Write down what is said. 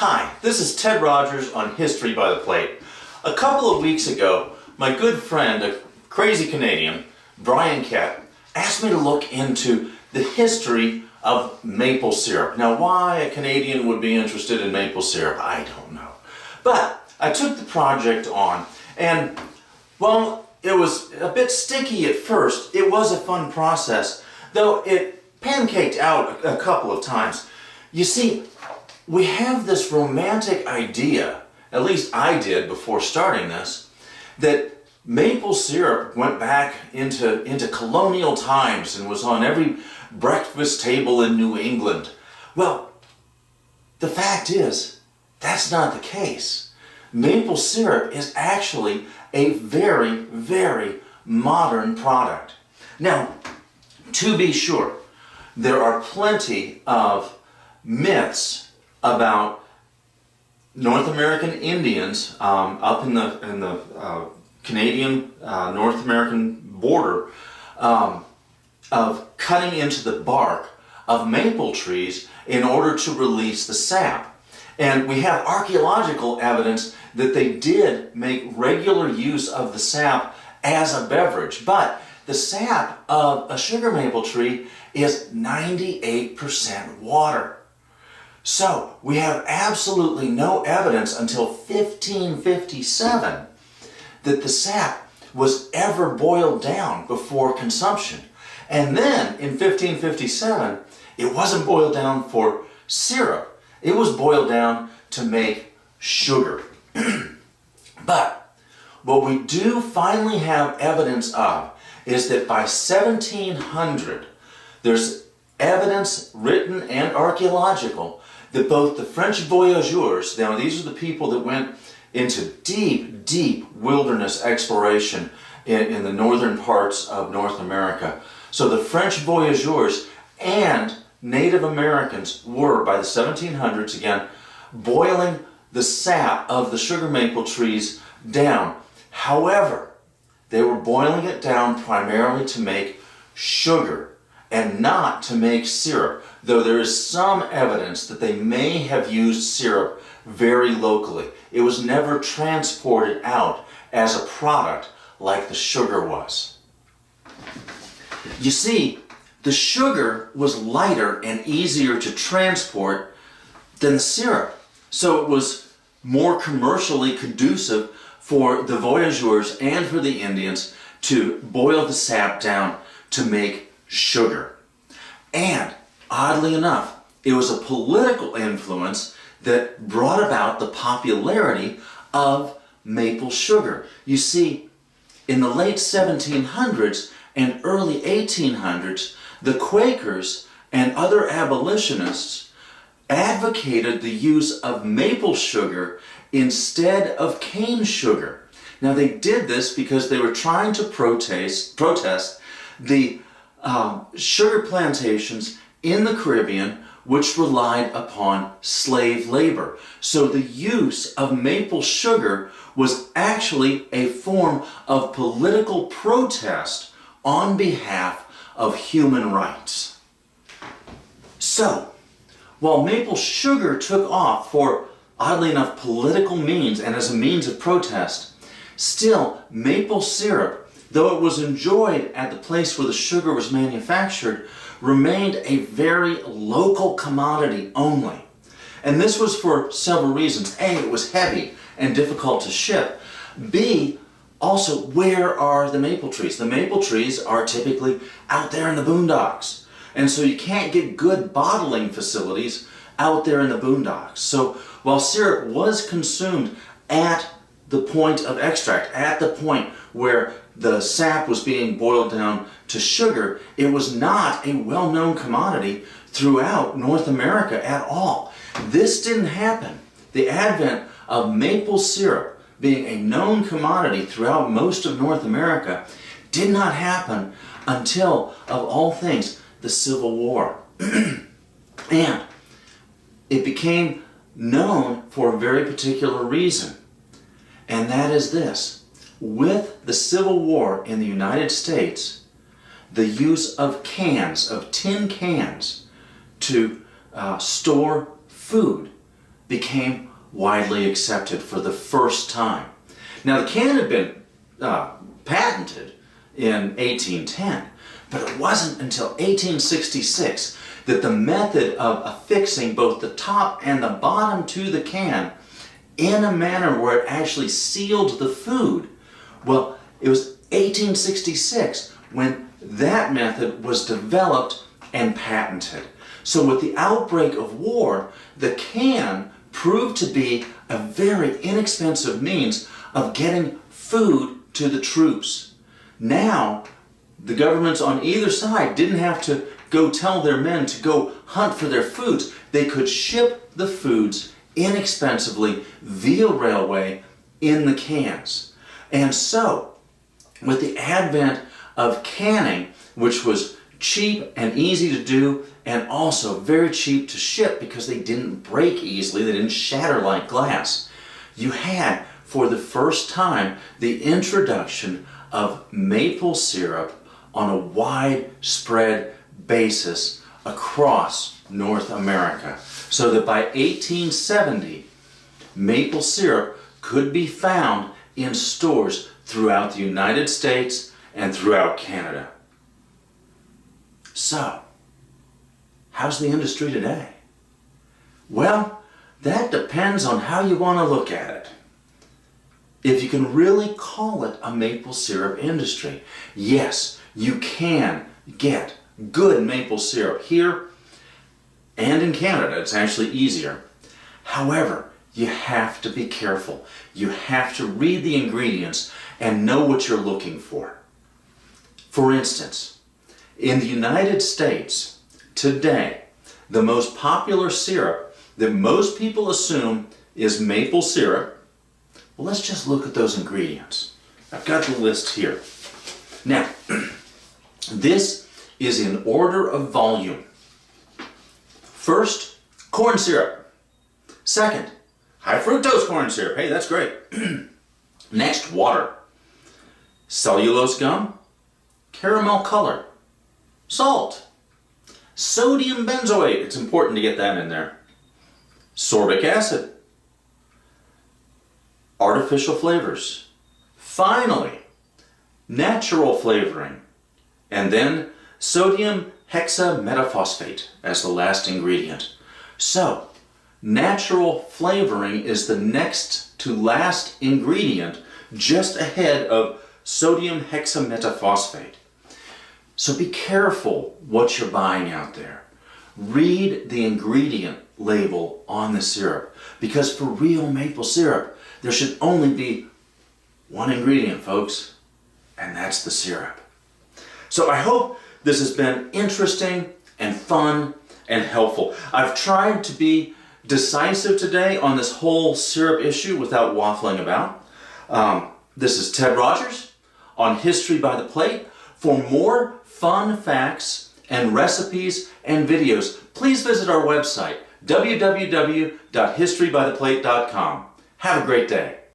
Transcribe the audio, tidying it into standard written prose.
Hi, this is Ted Rogers on History by the Plate. A couple of weeks ago, my good friend, a crazy Canadian, Brian Kett, asked me to look into the history of maple syrup. Now, why a Canadian would be interested in maple syrup, I don't know. But I took the project on, and, well, it was a bit sticky at first. It was a fun process, though it pancaked out a couple of times. You see, we have this romantic idea, at least I did before starting this, that maple syrup went back into colonial times and was on every breakfast table in New England. Well, the fact is, that's not the case. Maple syrup is actually a very, very modern product. Now, to be sure, there are plenty of myths about North American Indians up in the Canadian North American border of cutting into the bark of maple trees in order to release the sap. And we have archaeological evidence that they did make regular use of the sap as a beverage. But the sap of a sugar maple tree is 98% water. So we have absolutely no evidence until 1557 that the sap was ever boiled down before consumption. And then in 1557, it wasn't boiled down for syrup. It was boiled down to make sugar. But what we do finally have evidence of is that by 1700, there's evidence, written and archaeological, that both the French voyageurs, now these are the people that went into deep, deep wilderness exploration in the northern parts of North America. So the French voyageurs and Native Americans were, by the 1700s again, boiling the sap of the sugar maple trees down. However, they were boiling it down primarily to make sugar and not to make syrup, though there is some evidence that they may have used syrup very locally. It was never transported out as a product like the sugar was. You see, the sugar was lighter and easier to transport than the syrup, so it was more commercially conducive for the voyageurs and for the Indians to boil the sap down to make sugar. And oddly enough, it was a political influence that brought about the popularity of maple sugar. You see, in the late 1700s and early 1800s, the Quakers and other abolitionists advocated the use of maple sugar instead of cane sugar. Now, they did this because they were trying to protest the sugar plantations in the Caribbean which relied upon slave labor. So the use of maple sugar was actually a form of political protest on behalf of human rights. So, while maple sugar took off for, oddly enough, political means and as a means of protest, still maple syrup, though it was enjoyed at the place where the sugar was manufactured, remained a very local commodity only. And this was for several reasons. A, it was heavy and difficult to ship. B, also, where are the maple trees? The maple trees are typically out there in the boondocks. And so you can't get good bottling facilities out there in the boondocks. So while syrup was consumed at the point of extract, at the point where the sap was being boiled down to sugar, it was not a well-known commodity throughout North America at all. This didn't happen. The advent of maple syrup being a known commodity throughout most of North America did not happen until, of all things, the Civil War. And it became known for a very particular reason, and that is this. With the Civil War in the United States, the use of cans, of tin cans, to store food became widely accepted for the first time. Now, the can had been patented in 1810, but it wasn't until 1866 that the method of affixing both the top and the bottom to the can in a manner where it actually sealed the food. Well, it was 1866 when that method was developed and patented. So with the outbreak of war, the can proved to be a very inexpensive means of getting food to the troops. Now, the governments on either side didn't have to go tell their men to go hunt for their foods. They could ship the foods inexpensively via railway in the cans. And so, with the advent of canning, which was cheap and easy to do, and also very cheap to ship because they didn't break easily, they didn't shatter like glass, you had, for the first time, the introduction of maple syrup on a widespread basis across North America. So that by 1870, maple syrup could be found in stores throughout the United States and throughout Canada. So, how's the industry today? Well, that depends on how you want to look at it. If you can really call it a maple syrup industry. Yes, you can get good maple syrup here and in Canada. It's actually easier. However, you have to be careful. You have to read the ingredients and know what you're looking for. For instance, in the United States today, the most popular syrup that most people assume is maple syrup. Well, let's just look at those ingredients. I've got the list here. Now, this is in order of volume. First, corn syrup. Second, high fructose corn syrup. Hey, that's great. Next, water. Cellulose gum. Caramel color. Salt. Sodium benzoate. It's important to get that in there. Sorbic acid. Artificial flavors. Finally, natural flavoring. And then sodium hexametaphosphate as the last ingredient. So, natural flavoring is the next to last ingredient, just ahead of sodium hexametaphosphate. So be careful what you're buying out there. Read the ingredient label on the syrup, because for real maple syrup, there should only be one ingredient, folks, and that's the syrup. So I hope this has been interesting and fun and helpful. I've tried to be decisive today on this whole syrup issue without waffling about. This is Ted Rogers on History by the Plate. For more fun facts and recipes and videos, please visit our website, www.historybytheplate.com. Have a great day.